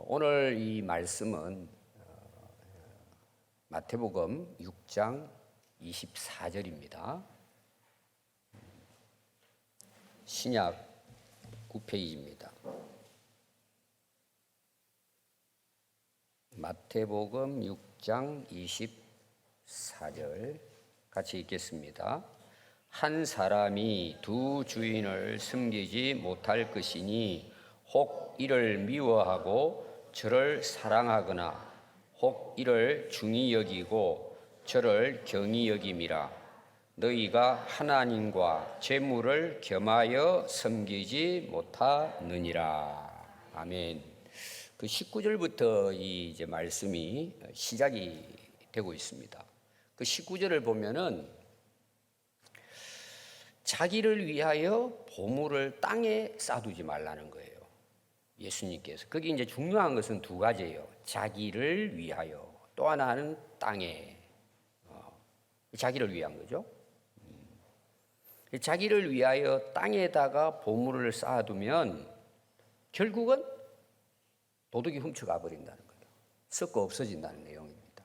오늘 이 말씀은 마태복음 6장 24절입니다. 신약 9페이지입니다. 마태복음 6장 24절 같이 읽겠습니다. 한 사람이 두 주인을 섬기지 못할 것이니 혹 이를 미워하고 저를 사랑하거나 혹 이를 중히 여기고 저를 경히 여김이라. 너희가 하나님과 재물을 겸하여 섬기지 못하느니라. 아멘. 그 19절부터 이제 말씀이 시작이 되고 있습니다. 그 19절을 보면은 자기를 위하여 보물을 땅에 쌓아두지 말라는 거예요. 예수님께서. 거기 이제 중요한 것은 두 가지예요. 자기를 위하여, 또 하나는 땅에. 자기를 위한 거죠. 자기를 위하여 땅에다가 보물을 쌓아두면 결국은 도둑이 훔쳐가 버린다는 거예요. 썩고 없어진다는 내용입니다.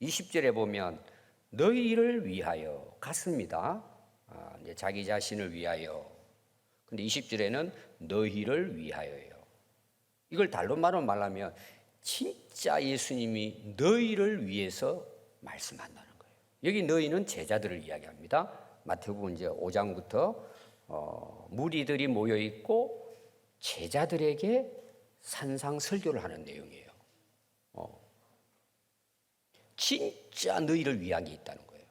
20절에 보면 너희를 위하여 같습니다. 이제 자기 자신을 위하여. 근데 20절에는 너희를 위하여예요. 이걸 달로 말하면 진짜 예수님이 너희를 위해서 말씀한다는 거예요. 여기 너희는 제자들을 이야기합니다. 마태복음 이제 5장부터 무리들이 모여 있고 제자들에게 산상 설교를 하는 내용이에요. 진짜 너희를 위한 게 있다는 거예요.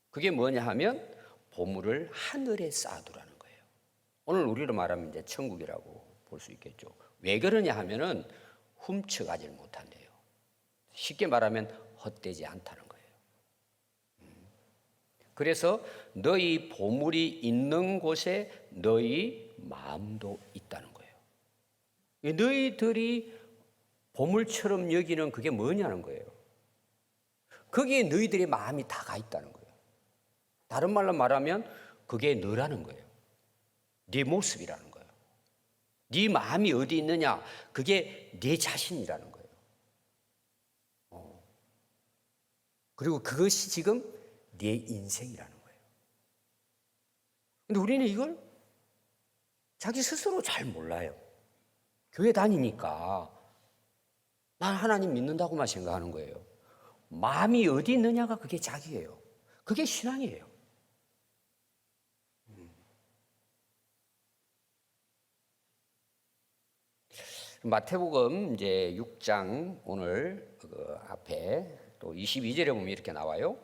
그게 뭐냐 하면 보물을 하늘에 쌓아두라는 거예요. 오늘 우리로 말하면 이제 천국이라고 볼 수 있겠죠. 왜 그러냐 하면은 훔쳐가질 못한대요. 쉽게 말하면 헛되지 않다는 거예요. 그래서 너희 보물이 있는 곳에 너희 마음도 있다는 거예요. 너희들이 보물처럼 여기는 그게 뭐냐는 거예요. 거기에 너희들의 마음이 다 가 있다는 거예요. 다른 말로 말하면 그게 너라는 거예요. 네 모습이라는 거예요. 네 마음이 어디 있느냐? 그게 네 자신이라는 거예요. 그리고 그것이 지금 네 인생이라는 거예요. 근데 우리는 이걸 자기 스스로 잘 몰라요. 교회 다니니까 난 하나님 믿는다고만 생각하는 거예요. 마음이 어디 있느냐가 그게 자기예요. 그게 신앙이에요. 마태복음 이제 6장 오늘 그 앞에 또 22절에 보면 이렇게 나와요.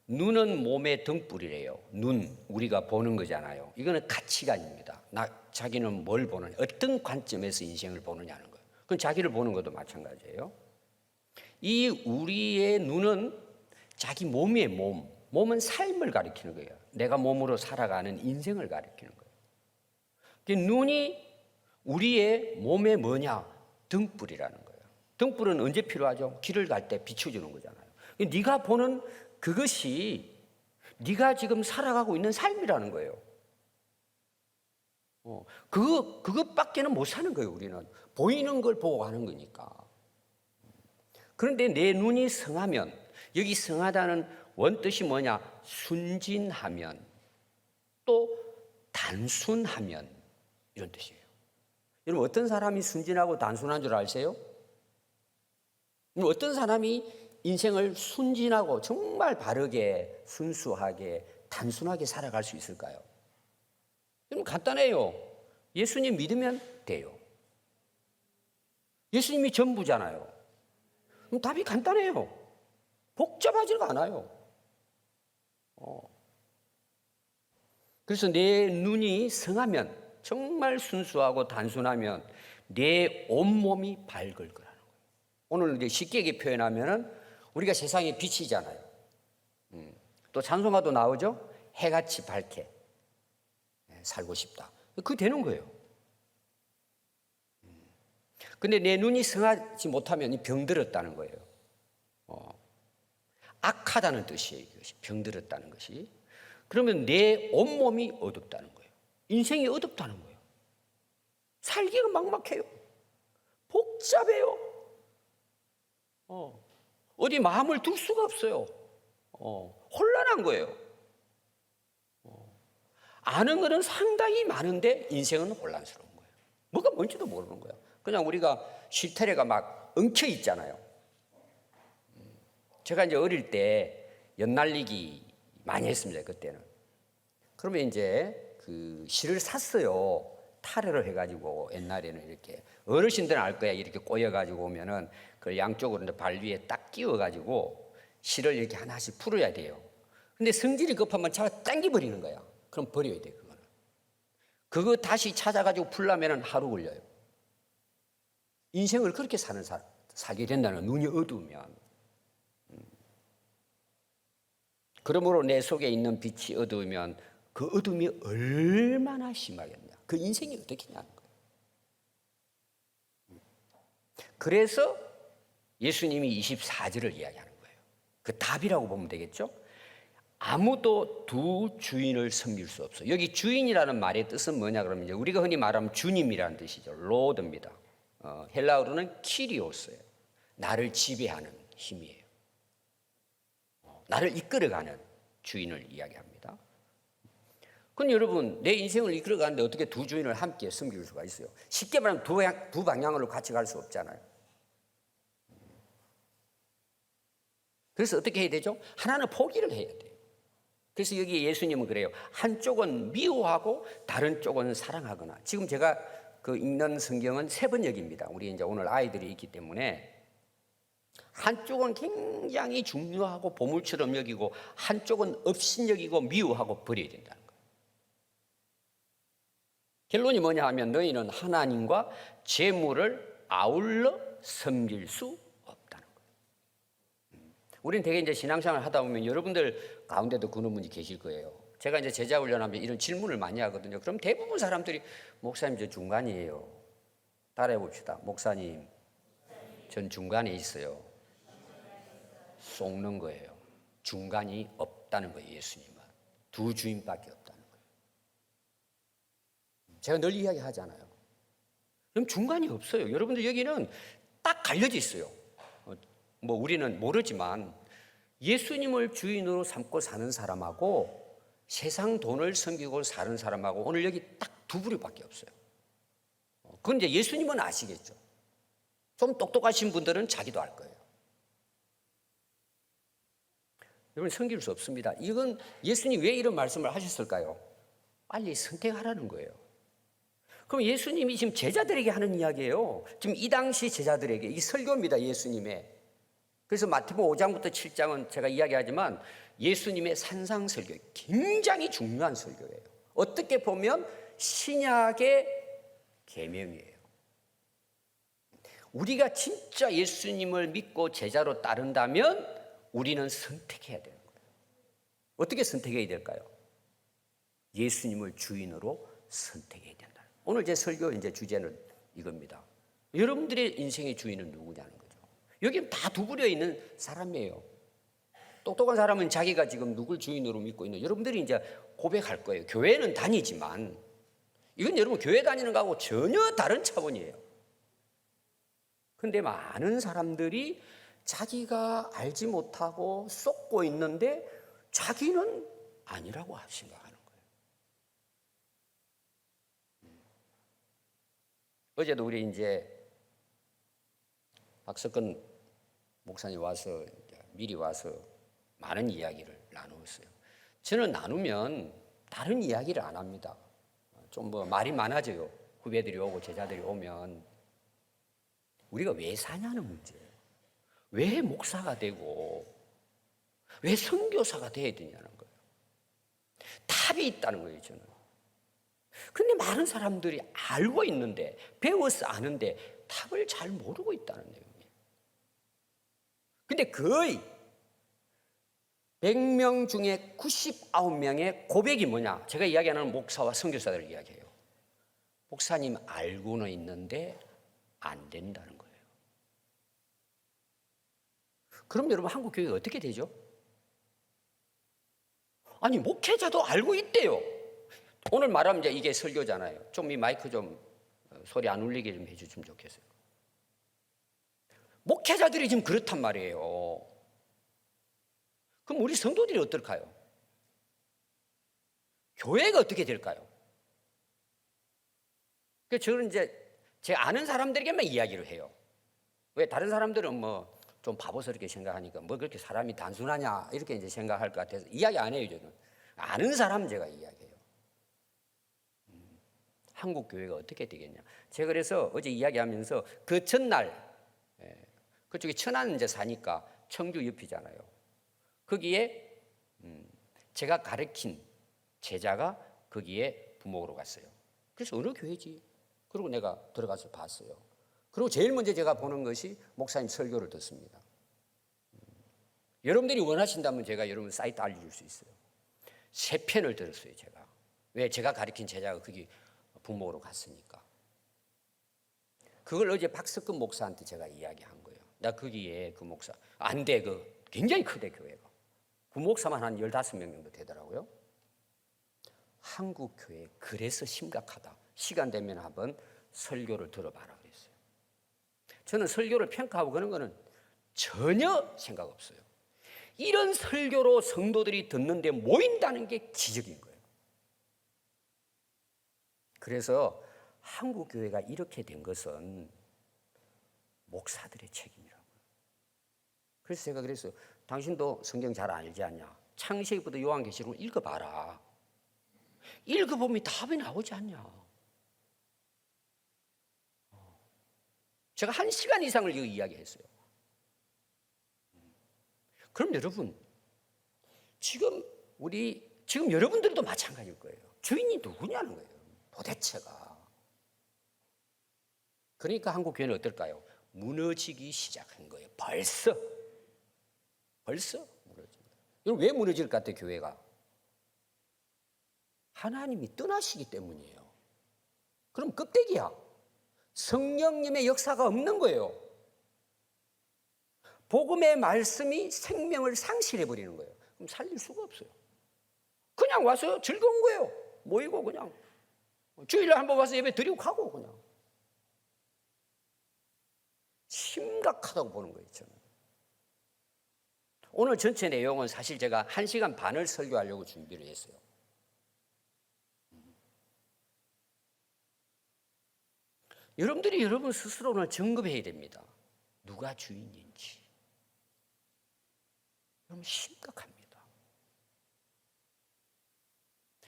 눈은 몸의 등불이래요. 눈, 우리가 보는 거잖아요. 이거는 가치관입니다. 자기는 뭘 보느냐, 어떤 관점에서 인생을 보느냐는 거예요. 그건 자기를 보는 것도 마찬가지예요. 이 우리의 눈은 자기 몸이에요. 몸은 삶을 가리키는 거예요. 내가 몸으로 살아가는 인생을 가리키는 거예요. 눈이 우리의 몸에 뭐냐? 등불이라는 거예요. 등불은 언제 필요하죠? 길을 갈 때 비춰주는 거잖아요. 네가 보는 그것이 네가 지금 살아가고 있는 삶이라는 거예요. 그것밖에는 못 사는 거예요. 우리는 보이는 걸 보고 가는 거니까. 그런데 내 눈이 성하면, 여기 성하다는 원뜻이 뭐냐? 순진하면, 또 단순하면, 이런 뜻이에요. 여러분, 어떤 사람이 순진하고 단순한 줄 아세요? 어떤 사람이 인생을 순진하고 정말 바르게, 순수하게, 단순하게 살아갈 수 있을까요? 여러분, 간단해요. 예수님 믿으면 돼요. 예수님이 전부잖아요. 그럼 답이 간단해요. 복잡하지가 않아요. 그래서 내 눈이 성하면, 정말 순수하고 단순하면 내 온몸이 밝을 거라는 거예요. 오늘 이제 쉽게 표현하면은 우리가 세상에 빛이잖아요. 또 찬송가도 나오죠. 해같이 밝게 살고 싶다. 그게 되는 거예요. 근데 내 눈이 성하지 못하면 병들었다는 거예요. 악하다는 뜻이에요. 이것이 병들었다는 것이. 그러면 내 온몸이 어둡다는 거예요. 인생이 어둡다는 거예요. 살기가 막막해요. 복잡해요. 어디 마음을 둘 수가 없어요. 혼란한 거예요. 아는 거는 상당히 많은데 인생은 혼란스러운 거예요. 뭐가 뭔지도 모르는 거예요. 그냥 우리가 실타래가 막 엉켜 있잖아요. 제가 이제 어릴 때 연날리기 많이 했습니다. 그때는. 그러면 이제 그 실을 샀어요. 타래를 해가지고 옛날에는 이렇게 어르신들은 알 거야. 이렇게 꼬여가지고 오면은 그 양쪽으로 이제 발 위에 딱 끼워가지고 실을 이렇게 하나씩 풀어야 돼요. 근데 성질이 급하면 차가 당겨버리는 거야. 그럼 버려야 돼, 그거는. 그거 다시 찾아가지고 풀려면은 하루 걸려요. 인생을 그렇게 살게 된다는 눈이 어두우면. 그러므로 내 속에 있는 빛이 어두우면 그 어둠이 얼마나 심하겠냐. 그 인생이 어떻겠냐는 거예요. 그래서 예수님이 24절을 이야기하는 거예요. 그 답이라고 보면 되겠죠. 아무도 두 주인을 섬길 수 없어. 여기 주인이라는 말의 뜻은 뭐냐 그러면 이제 우리가 흔히 말하면 주님이라는 뜻이죠. 로드입니다. 헬라어로는 키리오스예요. 나를 지배하는 힘이에요. 나를 이끌어가는 주인을 이야기합니다. 그럼 여러분, 내 인생을 이끌어가는데 어떻게 두 주인을 함께 섬길 수가 있어요? 쉽게 말하면 두 방향으로 같이 갈 수 없잖아요. 그래서 어떻게 해야 되죠? 하나는 포기를 해야 돼요. 그래서 여기 예수님은 그래요. 한쪽은 미워하고 다른 쪽은 사랑하거나. 지금 제가 그 읽는 성경은 세번역입니다. 우리 이제 오늘 아이들이 있기 때문에 한쪽은 굉장히 중요하고 보물처럼 여기고 한쪽은 업신여기고 미워하고 버려야 된다는 거예요. 결론이 뭐냐 하면 너희는 하나님과 재물을 아울러 섬길 수 없다는 거예요. 우리는 되게 이제 신앙생활 하다 보면 여러분들 가운데도 그런 분이 계실 거예요. 제가 이제 제자 훈련하면 이런 질문을 많이 하거든요. 그럼 대부분 사람들이 목사님 저 중간이에요. 따라해 봅시다. 목사님 전 중간에 있어요. 속는 거예요. 중간이 없다는 거예요. 예수님은 두 주인밖에 없다는 거예요. 제가 늘 이야기하잖아요. 그럼 중간이 없어요. 여러분들 여기는 딱 갈려져 있어요. 뭐 우리는 모르지만 예수님을 주인으로 삼고 사는 사람하고 세상 돈을 섬기고 사는 사람하고 오늘 여기 딱 두 부류밖에 없어요. 그건 이제 예수님은 아시겠죠. 좀 똑똑하신 분들은 자기도 알 거예요. 여러분 섬길 수 없습니다. 이건 예수님이 왜 이런 말씀을 하셨을까요? 빨리 선택하라는 거예요. 그럼 예수님이 지금 제자들에게 하는 이야기예요. 지금 이 당시 제자들에게 이 설교입니다. 예수님의. 그래서 마태복음 5장부터 7장은 제가 이야기하지만 예수님의 산상설교, 굉장히 중요한 설교예요. 어떻게 보면 신약의 계명이에요. 우리가 진짜 예수님을 믿고 제자로 따른다면 우리는 선택해야 되는 거예요. 어떻게 선택해야 될까요? 예수님을 주인으로 선택해야 된다. 오늘 제 설교 이제 주제는 이겁니다. 여러분들의 인생의 주인은 누구냐는 거죠. 여기는 다 두부려 있는 사람이에요. 똑똑한 사람은 자기가 지금 누굴 주인으로 믿고 있는, 여러분들이 이제 고백할 거예요. 교회는 다니지만 이건 여러분 교회 다니는 거하고 전혀 다른 차원이에요. 그런데 많은 사람들이 자기가 알지 못하고 쏟고 있는데 자기는 아니라고 생각하는 거예요. 어제도 우리 이제 박석근 목사님 와서 미리 와서 많은 이야기를 나누었어요. 저는 나누면 다른 이야기를 안 합니다. 좀 뭐 말이 많아져요. 후배들이 오고 제자들이 오면 우리가 왜 사냐는 문제예요. 왜 목사가 되고 왜 선교사가 돼야 되냐는 거예요. 답이 있다는 거예요, 저는. 근데 많은 사람들이 알고 있는데, 배워서 아는데 답을 잘 모르고 있다는 내용이에요. 근데 거의 100명 중에 99명의 고백이 뭐냐? 제가 이야기하는 목사와 선교사들을 이야기해요. 목사님 알고는 있는데 안 된다는 거예요. 그럼 여러분 한국 교회가 어떻게 되죠? 아니 목회자도 알고 있대요. 오늘 말하면 이제 이게 설교잖아요. 좀 이 마이크 좀 소리 안 울리게 좀 해주시면 좋겠어요. 목회자들이 지금 그렇단 말이에요. 그럼 우리 성도들이 어떨까요? 교회가 어떻게 될까요? 저는 이제 제 아는 사람들에게만 이야기를 해요. 왜 다른 사람들은 뭐 좀 바보스럽게 생각하니까 뭐 그렇게 사람이 단순하냐 이렇게 이제 생각할 것 같아서 이야기 안 해요. 저는 아는 사람 제가 이야기해요. 한국 교회가 어떻게 되겠냐. 제가 그래서 어제 이야기하면서 그 전날 그쪽에 천안 이제 사니까 청주 옆이잖아요. 거기에 제가 가르친 제자가 거기에 부목으로 갔어요. 그래서 어느 교회지? 그리고 내가 들어가서 봤어요. 그리고 제일 먼저 제가 보는 것이 목사님 설교를 듣습니다. 여러분들이 원하신다면 제가 여러분 사이트 알려줄 수 있어요. 3편을 들었어요, 제가. 왜? 제가 가르친 제자가 거기 부목으로 갔으니까. 그걸 어제 박석근 목사한테 제가 이야기한 거예요. 나 거기에 그 목사, 안 돼, 굉장히 크대, 교회가. 부목사만 한 15명 정도 되더라고요. 한국 교회 그래서 심각하다. 시간 되면 한번 설교를 들어봐라 그랬어요. 저는 설교를 평가하고 그런 거는 전혀 생각 없어요. 이런 설교로 성도들이 듣는데 모인다는 게 기적인 거예요. 그래서 한국 교회가 이렇게 된 것은 목사들의 책임이라고요. 그래서 제가 그랬어요. 당신도 성경 잘 알지 않냐? 창세기부터 요한계시록을 읽어봐라. 읽어보면 답이 나오지 않냐? 제가 1시간 이상을 이거 이야기했어요. 그럼 여러분, 지금 여러분들도 마찬가지일 거예요. 주인이 누구냐는 거예요. 도대체가. 그러니까 한국 교회는 어떨까요? 무너지기 시작한 거예요. 벌써 무너집니다. 여러분 왜 무너질 것 같아요, 교회가? 하나님이 떠나시기 때문이에요. 그럼 껍데기야. 성령님의 역사가 없는 거예요. 복음의 말씀이 생명을 상실해 버리는 거예요. 그럼 살릴 수가 없어요. 그냥 와서 즐거운 거예요. 모이고 그냥 주일날 한번 와서 예배 드리고 가고 그냥. 심각하다고 보는 거예요, 저는. 오늘 전체 내용은 사실 제가 1시간 반을 설교하려고 준비를 했어요. 여러분들이 여러분 스스로를 점검해야 됩니다. 누가 주인인지. 여러분 심각합니다.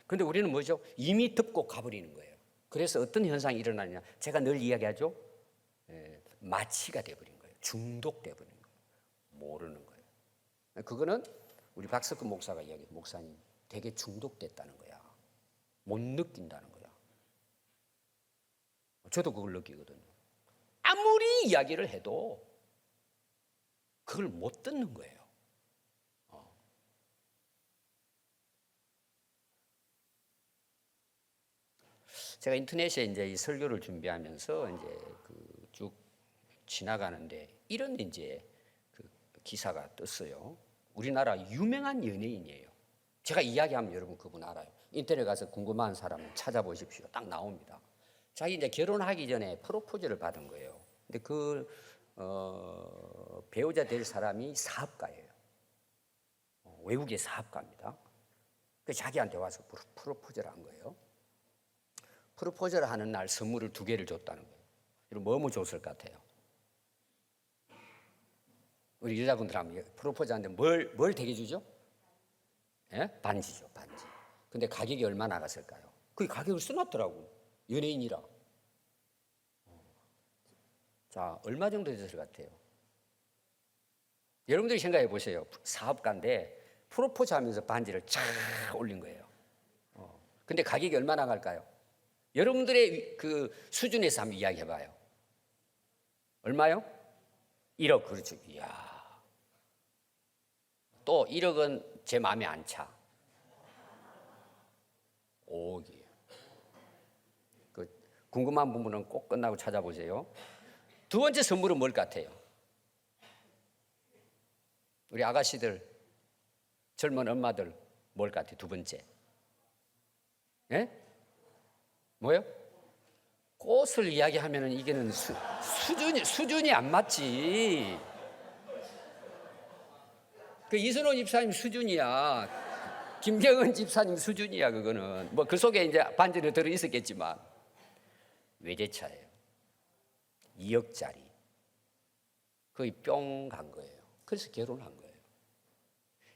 그런데 우리는 뭐죠? 이미 덮고 가버리는 거예요. 그래서 어떤 현상이 일어나느냐. 제가 늘 이야기하죠. 마취가 돼버린 거예요. 중독돼버린 거예요. 모르는 거예요. 그거는 우리 박석근 목사가 이야기해요. 목사님 되게 중독됐다는 거야. 못 느낀다는 거야. 저도 그걸 느끼거든요. 아무리 이야기를 해도 그걸 못 듣는 거예요. 제가 인터넷에 이제 이 설교를 준비하면서 이제 쭉 지나가는데 이런 이제 그 기사가 떴어요. 우리나라 유명한 연예인이에요. 제가 이야기하면 여러분 그분 알아요. 인터넷 가서 궁금한 사람 찾아보십시오. 딱 나옵니다. 자기 이제 결혼하기 전에 프로포즈를 받은 거예요. 근데 배우자 될 사람이 사업가예요. 외국의 사업가입니다. 그 자기한테 와서 프로포즈를 한 거예요. 프로포즈를 하는 날 선물을 2개를 줬다는 거예요. 여러분 뭐 줬을 것 같아요? 우리 여자분들 하면 프로포즈 하는데 뭘 되게 주죠? 예? 반지죠, 반지. 근데 가격이 얼마 나갔을까요? 그 가격을 써놨더라고. 연예인이라. 자, 얼마 정도 됐을 것 같아요? 여러분들이 생각해 보세요. 사업가인데 프로포즈 하면서 반지를 쫙 올린 거예요. 근데 가격이 얼마 나갈까요? 여러분들의 그 수준에서 한번 이야기해 봐요. 얼마요? 1억, 그렇죠. 이야. 또 1억은 제 마음에 안 차. 5억이에요. 궁금한 부분은 꼭 끝나고 찾아보세요. 2번째 선물은 뭘 같아요? 우리 아가씨들, 젊은 엄마들 뭘 같아요? 2번째. 예? 뭐요? 꽃. 꽃을 이야기하면은 이게는 수준이 안 맞지. 그 이순호 집사님 수준이야. 김경은 집사님 수준이야. 그거는 뭐 그 속에 이제 반전이 들어 있었겠지만 외제차예요. 2억짜리. 거의 뿅 간 거예요. 그래서 결혼한 거예요.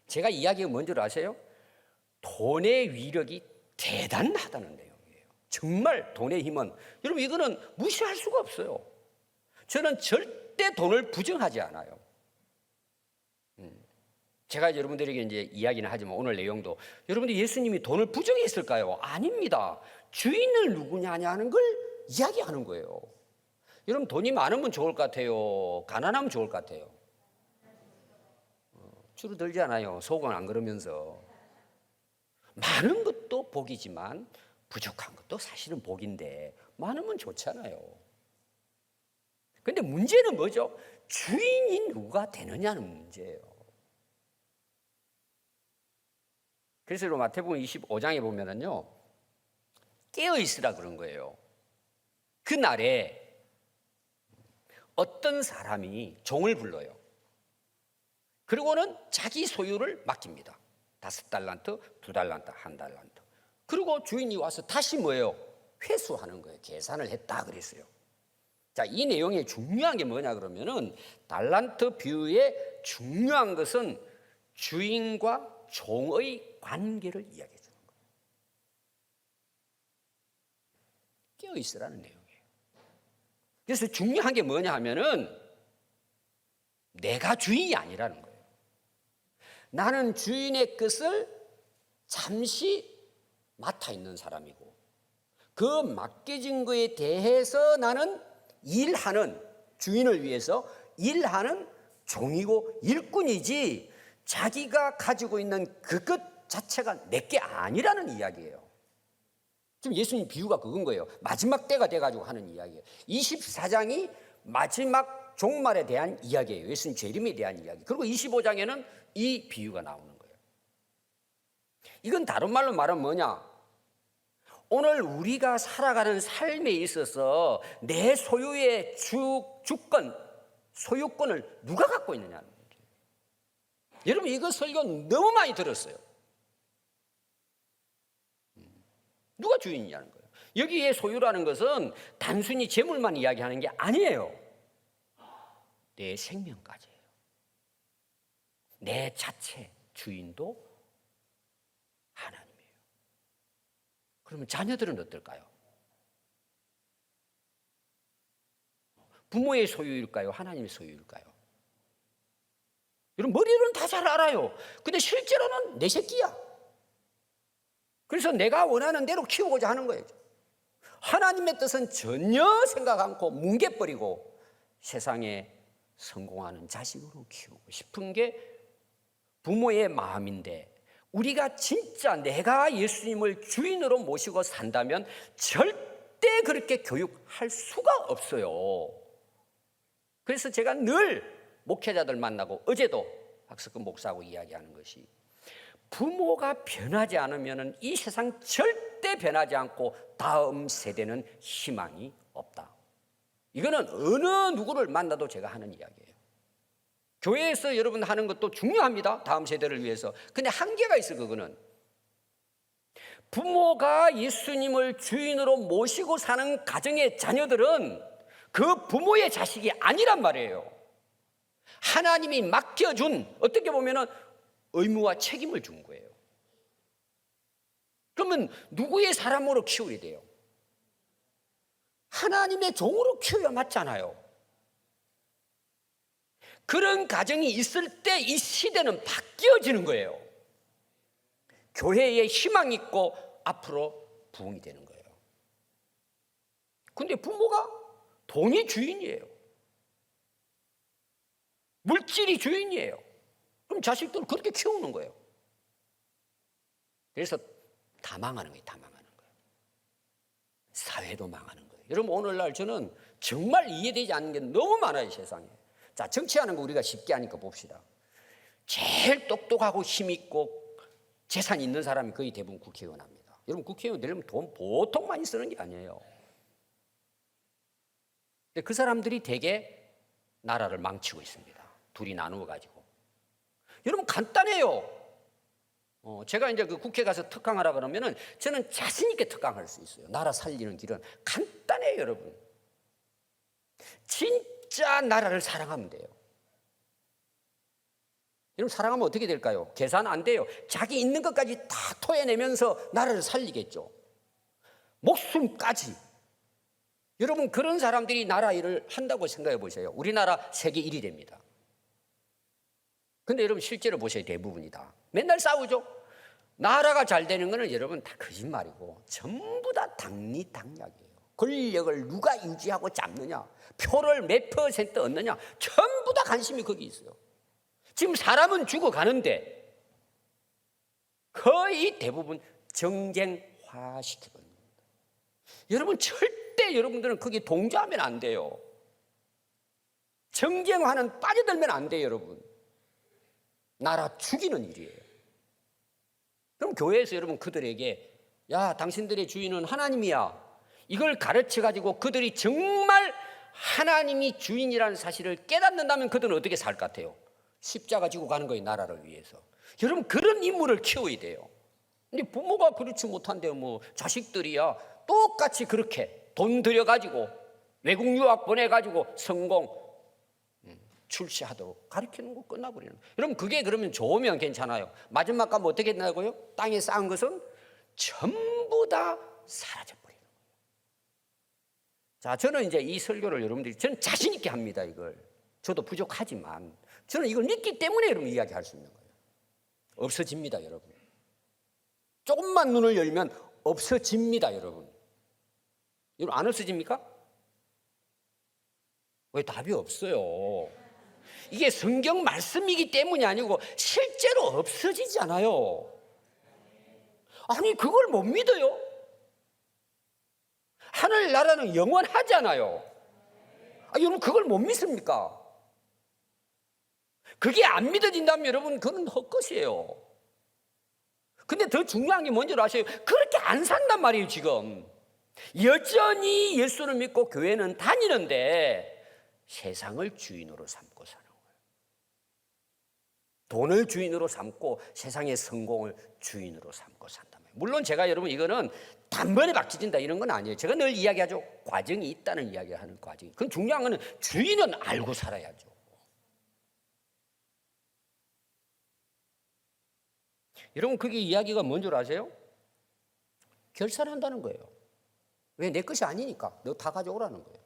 제가 이야기가 뭔 줄 아세요? 돈의 위력이 대단하다는 내용이에요. 정말 돈의 힘은, 여러분 이거는 무시할 수가 없어요. 저는 절대 돈을 부정하지 않아요. 제가 여러분들에게 이제 이야기는 하지만 오늘 내용도, 여러분들이 예수님이 돈을 부정했을까요? 아닙니다. 주인을 누구냐 하는 걸 이야기하는 거예요. 여러분 돈이 많으면 좋을 것 같아요? 가난하면 좋을 것 같아요? 줄어들지 않아요. 속은 안 그러면서. 많은 것도 복이지만 부족한 것도 사실은 복인데 많으면 좋잖아요. 그런데 문제는 뭐죠? 주인이 누가 되느냐는 문제예요. 그래서 마태복음 25장에 보면은요, 깨어 있으라 그런 거예요. 그날에 어떤 사람이 종을 불러요. 그리고는 자기 소유를 맡깁니다. 5달란트, 2달란트, 1달란트. 그리고 주인이 와서 다시 뭐예요? 회수하는 거예요. 계산을 했다 그랬어요. 자, 이 내용의 중요한 게 뭐냐 그러면은, 달란트 비유의 중요한 것은 주인과 종의 관계를 이야기해 주는 거예요. 깨어 있으라는 내용이에요. 그래서 중요한 게 뭐냐 하면은 내가 주인이 아니라는 거예요. 나는 주인의 것을 잠시 맡아 있는 사람이고, 그 맡겨진 거에 대해서 나는 일하는, 주인을 위해서 일하는 종이고 일꾼이지, 자기가 가지고 있는 그것 자체가 내게 아니라는 이야기예요. 지금 예수님 비유가 그건 거예요. 마지막 때가 돼가지고 하는 이야기예요. 24장이 마지막 종말에 대한 이야기예요. 예수님 재림에 대한 이야기. 그리고 25장에는 이 비유가 나오는 거예요. 이건 다른 말로 말하면 뭐냐? 오늘 우리가 살아가는 삶에 있어서 내 소유의 주권, 소유권을 누가 갖고 있느냐는 거예요. 여러분 이거 설교 너무 많이 들었어요. 누가 주인이냐는 거예요. 여기에 소유라는 것은 단순히 재물만 이야기하는 게 아니에요. 내 생명까지예요. 내 자체 주인도 하나님이에요. 그러면 자녀들은 어떨까요? 부모의 소유일까요? 하나님의 소유일까요? 여러분 머리로는 다 잘 알아요. 근데 실제로는 내 새끼야. 그래서 내가 원하는 대로 키우고자 하는 거예요. 하나님의 뜻은 전혀 생각 않고 뭉개버리고 세상에 성공하는 자식으로 키우고 싶은 게 부모의 마음인데, 우리가 진짜 내가 예수님을 주인으로 모시고 산다면 절대 그렇게 교육할 수가 없어요. 그래서 제가 늘 목회자들 만나고, 어제도 박석근 목사하고 이야기하는 것이, 부모가 변하지 않으면 이 세상 절대 변하지 않고 다음 세대는 희망이 없다. 이거는 어느 누구를 만나도 제가 하는 이야기예요. 교회에서 여러분 하는 것도 중요합니다. 다음 세대를 위해서. 근데 한계가 있어. 그거는 부모가 예수님을 주인으로 모시고 사는 가정의 자녀들은 그 부모의 자식이 아니란 말이에요. 하나님이 맡겨준, 어떻게 보면은 의무와 책임을 준 거예요. 그러면 누구의 사람으로 키워야 돼요? 하나님의 종으로 키워야 맞잖아요. 그런 가정이 있을 때 이 시대는 바뀌어지는 거예요. 교회에 희망이 있고 앞으로 부흥이 되는 거예요. 근데 부모가 돈이 주인이에요. 물질이 주인이에요. 그럼 자식들을 그렇게 키우는 거예요. 그래서 다 망하는 거예요. 다 망하는 거예요. 사회도 망하는 거예요. 여러분 오늘날 저는 정말 이해되지 않는 게 너무 많아요. 세상에. 자, 정치하는 거 우리가 쉽게 하니까 봅시다. 제일 똑똑하고 힘있고 재산 있는 사람이 거의 대부분 국회의원 합니다. 여러분 국회의원 되려면 돈 보통 많이 쓰는 게 아니에요. 근데 그 사람들이 대개 나라를 망치고 있습니다. 둘이 나누어 가지고. 여러분 간단해요. 제가 이제 그 국회 가서 특강하라 그러면은 저는 자신 있게 특강할 수 있어요. 나라 살리는 길은 간단해요, 여러분. 진짜 나라를 사랑하면 돼요. 여러분 사랑하면 어떻게 될까요? 계산 안 돼요. 자기 있는 것까지 다 토해내면서 나라를 살리겠죠. 목숨까지. 여러분 그런 사람들이 나라 일을 한다고 생각해 보세요. 우리나라 세계 1위 됩니다. 근데 여러분 실제로 보세요. 대부분이 다 맨날 싸우죠. 나라가 잘 되는 거는 여러분 다 거짓말이고 전부 다 당리당략이에요. 권력을 누가 유지하고 잡느냐, 표를 몇 퍼센트 얻느냐, 전부 다 관심이 거기 있어요. 지금 사람은 죽어가는데 거의 대부분 정쟁화 시켜버립니다. 여러분 절대 여러분들은 거기 동조하면 안 돼요. 정쟁화는 빠져들면 안 돼요, 여러분. 나라 죽이는 일이에요. 그럼 교회에서 여러분 그들에게 야, 당신들의 주인은 하나님이야. 이걸 가르쳐가지고 그들이 정말 하나님이 주인이라는 사실을 깨닫는다면 그들은 어떻게 살 것 같아요? 십자가 지고 가는 거예요, 나라를 위해서. 여러분 그런 인물을 키워야 돼요. 근데 부모가 그렇지 못한데 뭐 자식들이야 똑같이 그렇게 돈 들여가지고 외국 유학 보내가지고 성공 출시하도록 가르치는 거 끝나버리는 거예요. 여러분 그게 그러면 좋으면 괜찮아요. 마지막 가면 어떻게 된다고요? 땅에 쌓은 것은 전부 다 사라져버리는 거예요. 자, 저는 이제 이 설교를 여러분들이 저는 자신 있게 합니다. 이걸 저도 부족하지만 저는 이걸 믿기 때문에 여러분 이야기할 수 있는 거예요. 없어집니다, 여러분. 조금만 눈을 열면 없어집니다, 여러분. 여러분 안 없어집니까? 왜 답이 없어요? 이게 성경 말씀이기 때문이 아니고 실제로 없어지잖아요. 아니 그걸 못 믿어요? 하늘나라는 영원하잖아요. 여러분 그걸 못 믿습니까? 그게 안 믿어진다면 여러분 그건 헛것이에요. 근데 더 중요한 게 뭔지 아세요? 그렇게 안 산단 말이에요. 지금 여전히 예수를 믿고 교회는 다니는데 세상을 주인으로 삼고 사는 거예요. 돈을 주인으로 삼고 세상의 성공을 주인으로 삼고 산단 말이에요. 물론 제가 여러분 이거는 단번에 바뀌진다 이런 건 아니에요. 제가 늘 이야기하죠. 과정이 있다는 이야기를 하는 과정이. 그건 중요한 거는 주인은 알고 살아야죠. 여러분 그게 이야기가 뭔 줄 아세요? 결산한다는 거예요. 왜? 내 것이 아니니까 너 다 가져오라는 거예요.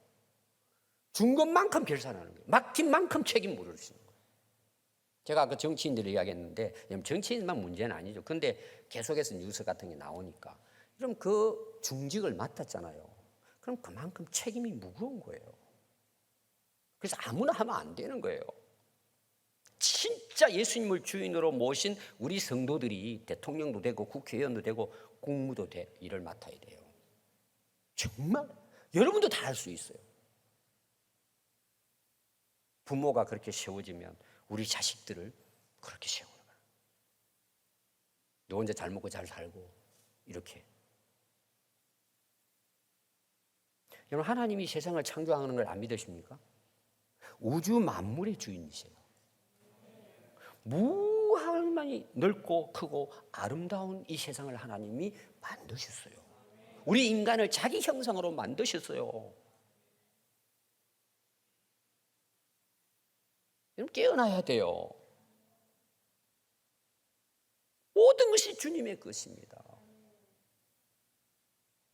준 것만큼 결산하는 거예요. 맡긴 만큼 책임 물으시는 거예요. 제가 아까 정치인들 이야기했는데 정치인만 문제는 아니죠. 근데 계속해서 뉴스 같은 게 나오니까 그럼 그 중직을 맡았잖아요. 그럼 그만큼 책임이 무거운 거예요. 그래서 아무나 하면 안 되는 거예요. 진짜 예수님을 주인으로 모신 우리 성도들이 대통령도 되고 국회의원도 되고 국무도 일을 맡아야 돼요. 정말 여러분도 다 할 수 있어요. 부모가 그렇게 세워지면 우리 자식들을 그렇게 세우는 거예요. 너 혼자 잘 먹고 잘 살고 이렇게. 여러분 하나님이 세상을 창조하는 걸 안 믿으십니까? 우주 만물의 주인이세요. 무한히 넓고 크고 아름다운 이 세상을 하나님이 만드셨어요. 우리 인간을 자기 형상으로 만드셨어요. 여러분 깨어나야 돼요. 모든 것이 주님의 것입니다.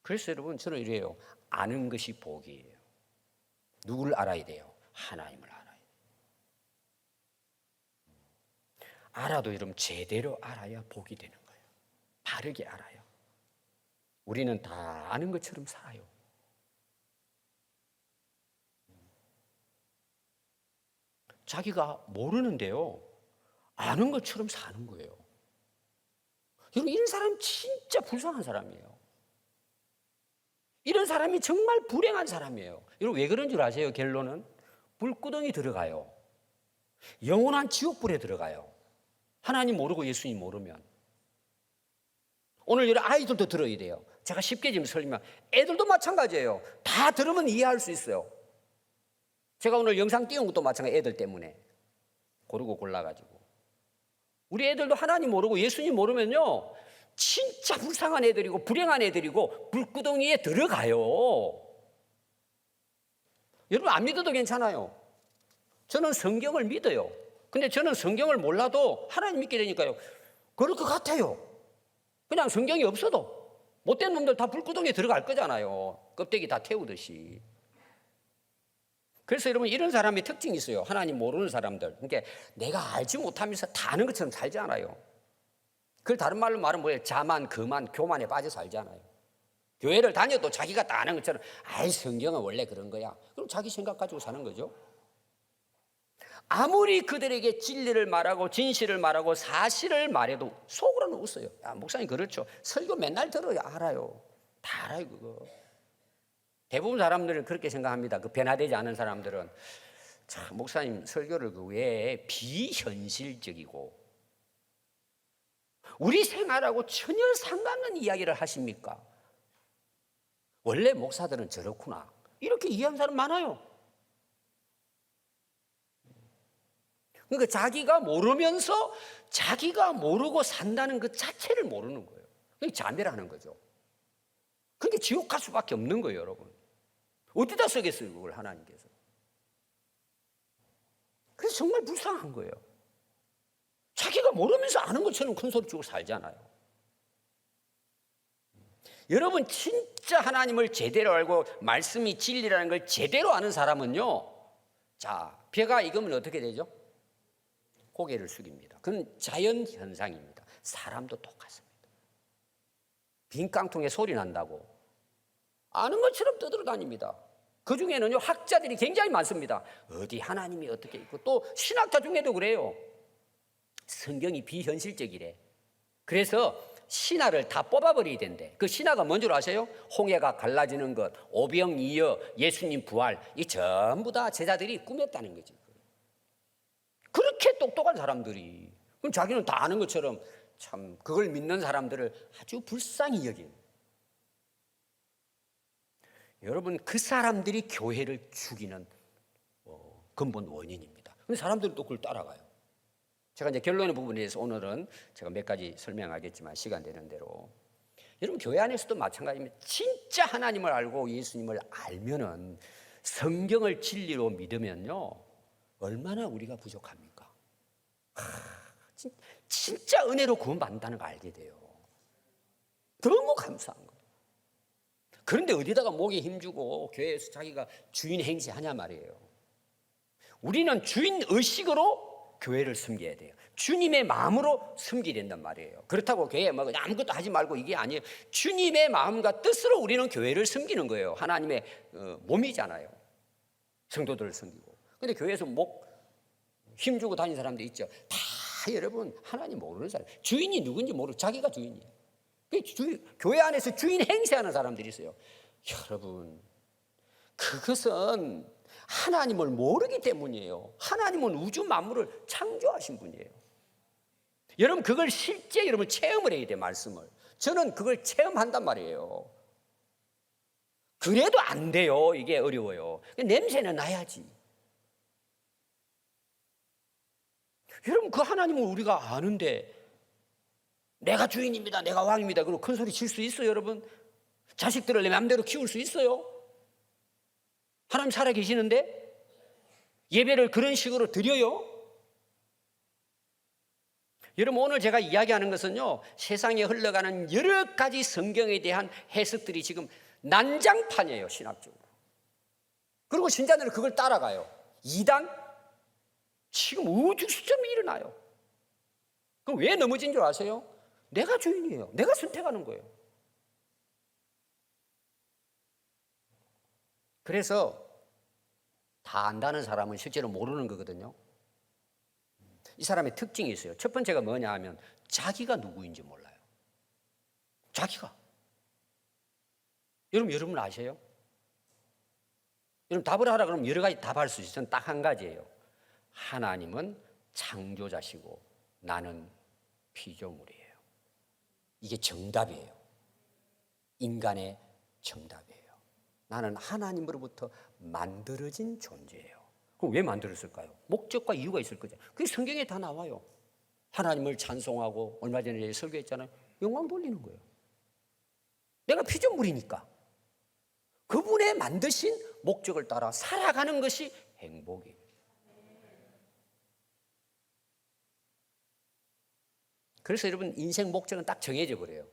그래서 여러분 저는 이래요. 아는 것이 복이에요. 누구를 알아야 돼요? 하나님을 알아야 돼요. 알아도 여러분 제대로 알아야 복이 되는 거예요. 바르게 알아요. 우리는 다 아는 것처럼 살아요. 자기가 모르는데요. 아는 것처럼 사는 거예요. 여러분 이런 사람 진짜 불쌍한 사람이에요. 이런 사람이 정말 불행한 사람이에요. 여러분 왜 그런 줄 아세요? 결론은 불구덩이 들어가요. 영원한 지옥불에 들어가요. 하나님 모르고 예수님 모르면. 오늘 여러분 아이들도 들어야 돼요. 제가 쉽게 지금 설명. 애들도 마찬가지예요. 다 들으면 이해할 수 있어요. 제가 오늘 영상 띄운 것도 마찬가지 애들 때문에 고르고 골라가지고. 우리 애들도 하나님 모르고 예수님 모르면요, 진짜 불쌍한 애들이고 불행한 애들이고 불구덩이에 들어가요. 여러분 안 믿어도 괜찮아요. 저는 성경을 믿어요. 근데 저는 성경을 몰라도 하나님 믿게 되니까요, 그럴 것 같아요. 그냥 성경이 없어도 못된 놈들 다 불구덩이에 들어갈 거잖아요. 껍데기 다 태우듯이. 그래서 여러분 이런 사람의 특징이 있어요. 하나님 모르는 사람들. 그러니까 내가 알지 못하면서 다 아는 것처럼 살지 않아요. 그걸 다른 말로 말하면 뭐예요? 자만, 거만, 교만에 빠져 살지 않아요. 교회를 다녀도 자기가 다 아는 것처럼 아이 성경은 원래 그런 거야. 그럼 자기 생각 가지고 사는 거죠. 아무리 그들에게 진리를 말하고 진실을 말하고 사실을 말해도 속으로는 웃어요. 야, 목사님 그렇죠. 설교 맨날 들어요. 알아요. 다 알아요 그거. 대부분 사람들은 그렇게 생각합니다. 그 변화되지 않은 사람들은 참 목사님 설교를 그 외에 비현실적이고 우리 생활하고 전혀 상관없는 이야기를 하십니까? 원래 목사들은 저렇구나. 이렇게 이해하는 사람 많아요. 그러니까 자기가 모르면서 자기가 모르고 산다는 것 자체를 모르는 거예요. 그게 자멸하는 거죠. 그러니까 지옥 갈 수밖에 없는 거예요, 여러분. 어디다 쓰겠어요, 그걸 하나님께서. 그래서 정말 불쌍한 거예요. 자기가 모르면서 아는 것처럼 큰 소리 치고 살잖아요. 여러분 진짜 하나님을 제대로 알고 말씀이 진리라는 걸 제대로 아는 사람은요, 자, 배가 익으면 어떻게 되죠? 고개를 숙입니다. 그건 자연 현상입니다. 사람도 똑같습니다. 빈 깡통에 소리 난다고 아는 것처럼 떠들어다닙니다. 그 중에는요 학자들이 굉장히 많습니다. 어디 하나님이 어떻게 있고 또 신학자 중에도 그래요. 성경이 비현실적이래. 그래서 신화를 다 뽑아버려야 된대. 그 신화가 뭔 줄 아세요? 홍해가 갈라지는 것, 오병이어, 예수님 부활, 이 전부 다 제자들이 꾸몄다는 거지. 그렇게 똑똑한 사람들이 그럼 자기는 다 아는 것처럼 참 그걸 믿는 사람들을 아주 불쌍히 여기는. 여러분 그 사람들이 교회를 죽이는 근본 원인입니다. 근데 사람들은 또 그걸 따라가요. 제가 이제 결론의 부분에 대해서 오늘은 제가 몇 가지 설명하겠지만 시간 되는 대로 여러분 교회 안에서도 마찬가지입니다. 진짜 하나님을 알고 예수님을 알면은 성경을 진리로 믿으면요 얼마나 우리가 부족합니까? 진짜 은혜로 구원받는다는 거 알게 돼요. 너무 감사한 거예요. 그런데 어디다가 목에 힘주고 교회에서 자기가 주인 행세하냐 말이에요. 우리는 주인 의식으로 교회를 섬겨야 돼요. 주님의 마음으로 섬기야 된단 말이에요. 그렇다고 교회에 뭐 아무것도 하지 말고 이게 아니에요. 주님의 마음과 뜻으로 우리는 교회를 섬기는 거예요. 하나님의 몸이잖아요. 성도들을 섬기고. 근데 교회에서 목 힘주고 다니는 사람들 있죠. 다 여러분 하나님 모르는 사람. 주인이 누군지 모르고 자기가 주인이에요. 교회 안에서 주인 행세하는 사람들이 있어요. 여러분 그것은 하나님을 모르기 때문이에요. 하나님은 우주 만물을 창조하신 분이에요. 여러분 그걸 실제 여러분 체험을 해야 돼요. 말씀을. 저는 그걸 체험한단 말이에요. 그래도 안 돼요. 이게 어려워요. 냄새는 나야지. 여러분 그 하나님을 우리가 아는데 내가 주인입니다. 내가 왕입니다. 그리고 큰 소리 칠 수 있어요, 여러분? 자식들을 내 마음대로 키울 수 있어요? 하나님 살아 계시는데 예배를 그런 식으로 드려요? 여러분 오늘 제가 이야기하는 것은요 세상에 흘러가는 여러 가지 성경에 대한 해석들이 지금 난장판이에요, 신학적으로. 그리고 신자들은 그걸 따라가요. 이단 지금 우주 시점이 일어나요. 그럼 왜 넘어진 줄 아세요? 내가 주인이에요. 내가 선택하는 거예요. 그래서 다 안다는 사람은 실제로 모르는 거거든요. 이 사람의 특징이 있어요. 첫 번째가 뭐냐 하면 자기가 누구인지 몰라요. 자기가. 여러분 아세요? 여러분 답을 하라 그러면 여러 가지 답할 수 있어요. 저는 딱 한 가지예요. 하나님은 창조자시고 나는 피조물이에요. 이게 정답이에요. 인간의 정답이에요. 나는 하나님으로부터 만들어진 존재예요. 그럼 왜 만들었을까요? 목적과 이유가 있을 거죠. 그게 성경에 다 나와요. 하나님을 찬송하고, 얼마 전에 설교했잖아요. 영광 돌리는 거예요. 내가 피조물이니까 그분의 만드신 목적을 따라 살아가는 것이 행복이에요. 그래서 여러분, 인생 목적은 딱 정해져 버려요.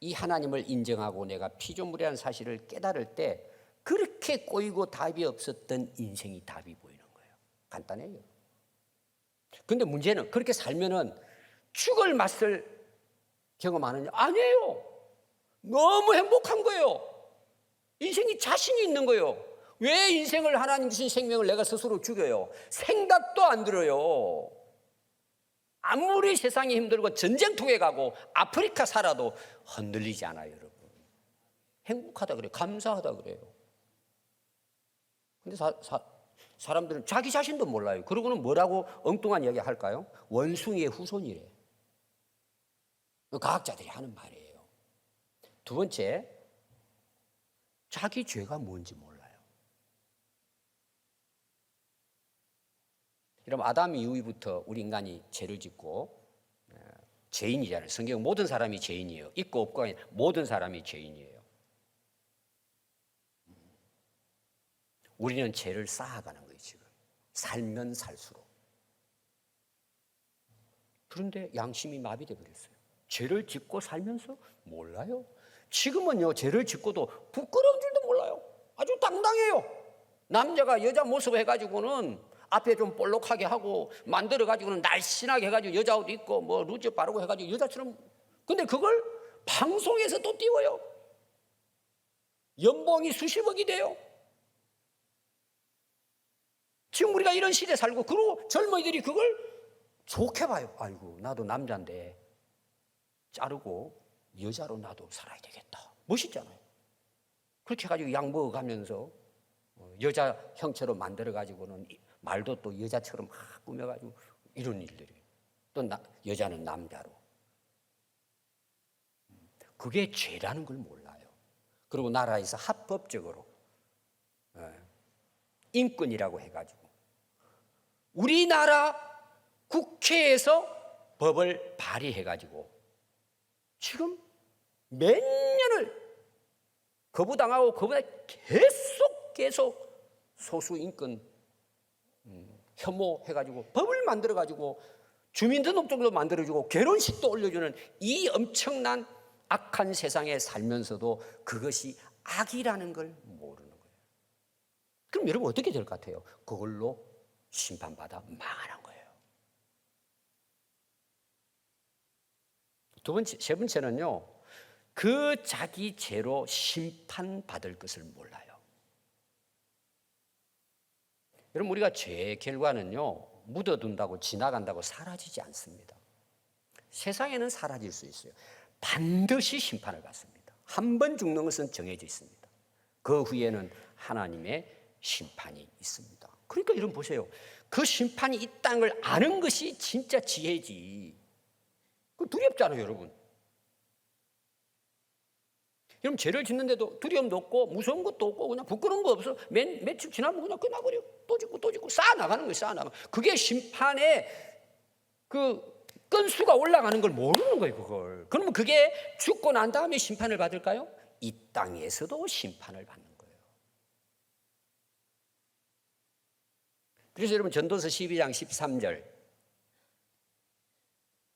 이 하나님을 인정하고 내가 피조물이라는 사실을 깨달을 때 그렇게 꼬이고 답이 없었던 인생이 답이 보이는 거예요. 간단해요. 그런데 문제는 그렇게 살면은 죽을 맛을 경험하느냐? 아니에요. 너무 행복한 거예요. 인생이 자신이 있는 거예요. 왜 인생을, 하나님 주신 생명을 내가 스스로 죽여요? 생각도 안 들어요. 아무리 세상이 힘들고 전쟁통에 가고 아프리카 살아도 흔들리지 않아요, 여러분. 행복하다 그래요. 감사하다 그래요. 근데 사람들은 자기 자신도 몰라요. 그러고는 뭐라고 엉뚱한 이야기 할까요? 원숭이의 후손이래. 과학자들이 하는 말이에요. 두 번째, 자기 죄가 뭔지 몰라요. 여러분, 아담 이후부터 우리 인간이 죄를 짓고 죄인이잖아요. 성경 모든 사람이 죄인이에요. 있고 없고 아니라 모든 사람이 죄인이에요. 우리는 죄를 쌓아가는 거예요, 지금. 살면 살수록. 그런데 양심이 마비돼 버렸어요. 죄를 짓고 살면서 몰라요. 지금은요, 죄를 짓고도 부끄러운 줄도 몰라요. 아주 당당해요. 남자가 여자 모습 해가지고는 앞에 좀 볼록하게 하고 만들어가지고는 날씬하게 해가지고 여자 옷 입고 뭐 루즈 바르고 해가지고 여자처럼. 근데 그걸 방송에서 또 띄워요. 연봉이 수십억이 돼요. 지금 우리가 이런 시대에 살고, 그리고 젊은이들이 그걸 좋게 봐요. 아이고, 나도 남자인데 자르고 여자로 나도 살아야 되겠다. 멋있잖아요. 그렇게 해가지고 약 먹어가면서 여자 형체로 만들어가지고는 말도 또 여자처럼 막 꾸며가지고 이런 일들이. 또 여자는 남자로. 그게 죄라는 걸 몰라요. 그리고 나라에서 합법적으로 인권이라고 해가지고 우리나라 국회에서 법을 발의해가지고 지금 몇 년을 거부당하고 거부당 계속 소수인권 혐오해가지고 법을 만들어가지고 주민등록증도 만들어주고 결혼식도 올려주는 이 엄청난 악한 세상에 살면서도 그것이 악이라는 걸 모르는 거예요. 그럼 여러분 어떻게 될 것 같아요? 그걸로 심판받아 망하는 거예요. 두 번째, 세 번째는요, 그 자기 죄로 심판받을 것을 몰라요. 여러분, 우리가 죄의 결과는요, 묻어둔다고 지나간다고 사라지지 않습니다. 세상에는 사라질 수 있어요. 반드시 심판을 받습니다. 한 번 죽는 것은 정해져 있습니다. 그 후에는 하나님의 심판이 있습니다. 그러니까 여러분 보세요. 그 심판이 있다는 걸 아는 것이 진짜 지혜지. 그 두렵잖아요, 여러분. 여러분, 죄를 짓는데도 두려움도 없고 무서운 것도 없고 그냥 부끄러운 거 없어. 며칠 지나면 그냥 끝나버려. 또 짓고 쌓아나가는 거예요. 쌓아나가. 그게 심판의 그 건수가 올라가는 걸 모르는 거예요, 그걸. 그러면 그게 죽고 난 다음에 심판을 받을까요? 이 땅에서도 심판을 받는 거예요. 그래서 여러분, 전도서 12장 13절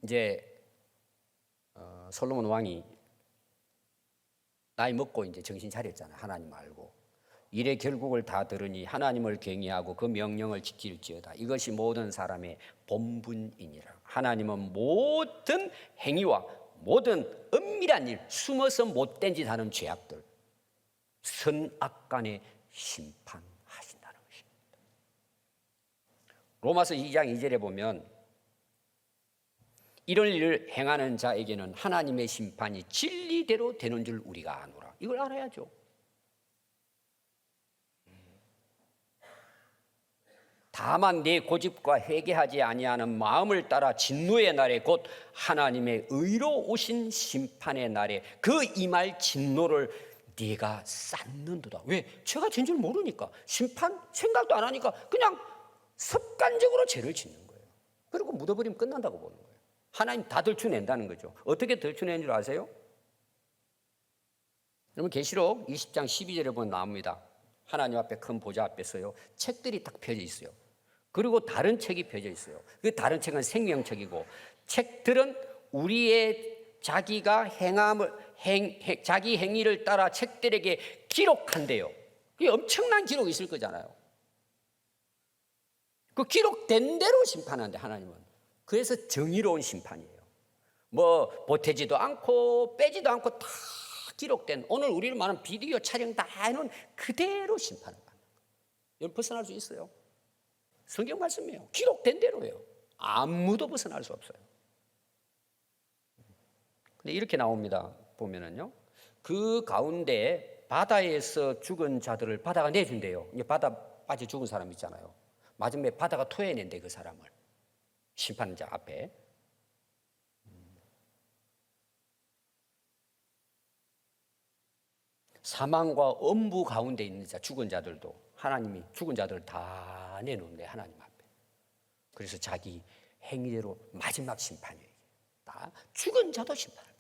이제 솔로몬 왕이 나이 먹고 이제 정신 차렸잖아요. 하나님 알고. 일의 결국을 다 들으니 하나님을 경외하고 그 명령을 지킬지어다. 이것이 모든 사람의 본분이니라. 하나님은 모든 행위와 모든 은밀한 일, 숨어서 못된 짓 하는 죄악들, 선악간에 심판하신다는 것입니다. 로마서 2장 2절에 보면 이런 일을 행하는 자에게는 하나님의 심판이 진리대로 되는 줄 우리가 아노라. 이걸 알아야죠. 다만 내 고집과 회개하지 아니하는 마음을 따라 진노의 날에 곧 하나님의 의로 오신 심판의 날에 그 임할 진노를 네가 쌓는도다. 왜? 죄가 죄인 줄 모르니까. 심판 생각도 안 하니까 그냥 습관적으로 죄를 짓는 거예요. 그리고 묻어버리면 끝난다고 보는 거예요. 하나님 다 들추낸다는 거죠. 어떻게 들추내는 줄 아세요? 여러분 계시록 20장 12절에 보면 나옵니다. 하나님 앞에 큰 보좌 앞에서요 책들이 딱 펴져 있어요. 그리고 다른 책이 펴져 있어요. 그 다른 책은 생명책이고 책들은 우리의 자기가 자기 행위를 따라 책들에게 기록한대요. 그게 엄청난 기록이 있을 거잖아요. 그 기록된 대로 심판한대 하나님은. 그래서 정의로운 심판이에요. 뭐 보태지도 않고 빼지도 않고 다 기록된, 오늘 우리를 말하는 비디오 촬영 다 해놓은 그대로 심판을 받는 거예요. 여러분 벗어날 수 있어요? 성경 말씀이에요. 기록된 대로예요. 아무도 벗어날 수 없어요. 근데 이렇게 나옵니다. 보면은요, 그 가운데 바다에서 죽은 자들을 바다가 내준대요. 이제 바다 빠져 죽은 사람 있잖아요. 마지막에 바다가 토해낸대 그 사람을 심판자 앞에. 사망과 엄부 가운데 있는 자, 죽은 자들도 하나님이 죽은 자들을 다 내놓는데 하나님 앞에. 그래서 자기 행위대로 마지막 심판이에요. 다 죽은 자도 심판을 받는.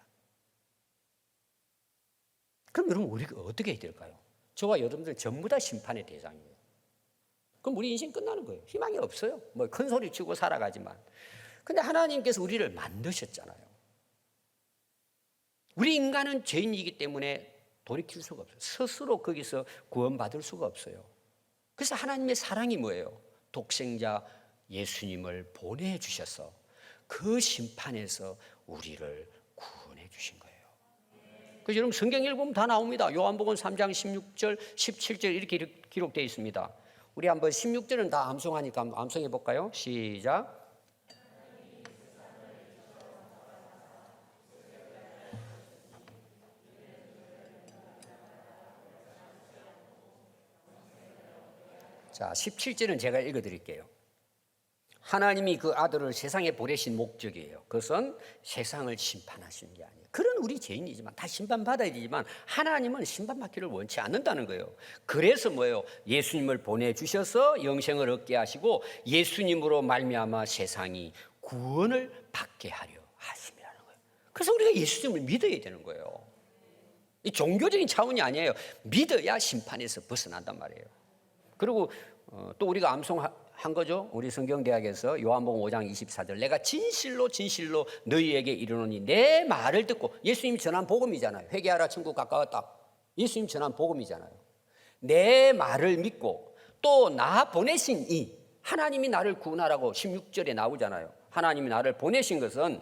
그럼 여러분 우리가 어떻게 해야 될까요? 저와 여러분들 전부 다 심판의 대상이에요. 그럼 우리 인생 끝나는 거예요. 희망이 없어요. 뭐 큰 소리 치고 살아가지만. 근데 하나님께서 우리를 만드셨잖아요. 우리 인간은 죄인이기 때문에 돌이킬 수가 없어요. 스스로 거기서 구원받을 수가 없어요. 그래서 하나님의 사랑이 뭐예요? 독생자 예수님을 보내주셔서 그 심판에서 우리를 구원해 주신 거예요. 그래서 여러분 성경 읽으면 다 나옵니다. 요한복음 3장 16절, 17절 이렇게 기록되어 있습니다. 우리 한번 16절은 다 암송하니까 한번 암송해 볼까요? 시작. 자, 17절은 제가 읽어드릴게요. 하나님이 그 아들을 세상에 보내신 목적이에요. 그것은 세상을 심판하시는 게 아니에요. 그런 우리 죄인이지만 다 심판받아야 되지만 하나님은 심판받기를 원치 않는다는 거예요. 그래서 뭐예요? 예수님을 보내주셔서 영생을 얻게 하시고 예수님으로 말미암아 세상이 구원을 받게 하려 하심이라는 거예요. 그래서 우리가 예수님을 믿어야 되는 거예요. 이 종교적인 차원이 아니에요. 믿어야 심판에서 벗어난단 말이에요. 그리고 또 우리가 암송한 거죠. 우리 성경대학에서 요한복음 5장 24절 내가 진실로 진실로 너희에게 이르노니 내 말을 듣고, 예수님이 전한 복음이잖아요. 회개하라 천국 가까웠다. 예수님 전한 복음이잖아요. 내 말을 믿고 또 나 보내신 이 하나님이 나를 구원하라고 16절에 나오잖아요. 하나님이 나를 보내신 것은